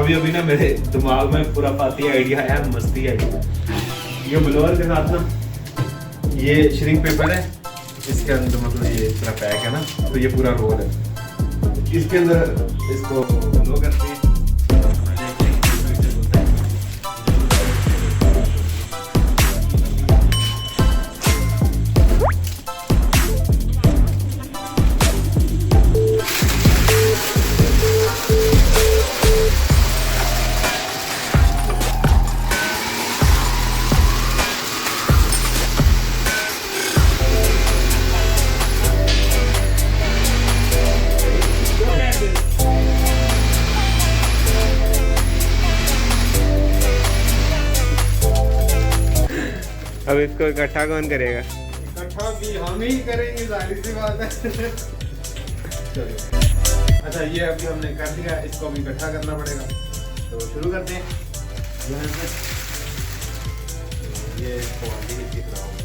अभी अभी ना मेरे दिमाग में पूरा पाती आइडिया आया, मस्ती आई। ये ब्लोअर के साथ ना ये श्रिंक पेपर है, इसके अंदर मतलब ये पूरा पैक है ना, तो ये पूरा रोल है, इसके अंदर इसको ब्लो करते हैं। अब इसको इकट्ठा कौन करेगा? इकट्ठा भी हम ही करेंगे, जाहिर सी बात है। चलो अच्छा, ये अभी हमने कर दिया, इसको अभी इकट्ठा करना पड़ेगा, तो शुरू करते हैं। ये क्वालिटी दिख रहा हूँ।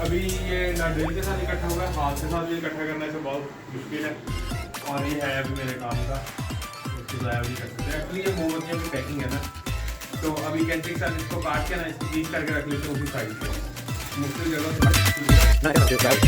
अभी ये ना ड्रिल के साथ इकट्ठा हुआ है, हाथ के साथ भी इकट्ठा करना है, तो बहुत मुश्किल है, और ये है अभी मेरे काम का, इसको ज़ाया भी कर सकते हैं। एक्चुअली ये मोमबत्तियों की पैकिंग है ना, तो अभी कैंची के साथ इसको काट के ना इसको पीस करके रख लेते हैं उसी साइड पे, मुख्तलिफ जगह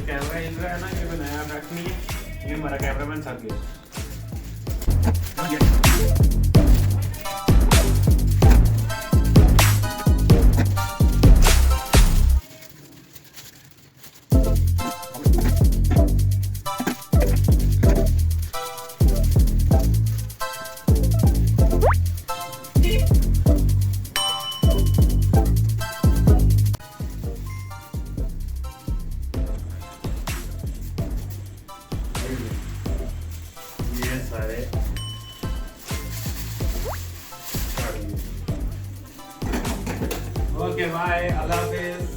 कैमरा हिल रहा है ना, ये नया बैक नहीं है, ये हमारा कैमरामैन सक गया। ओके बाय, अल्लाह हाफिज़।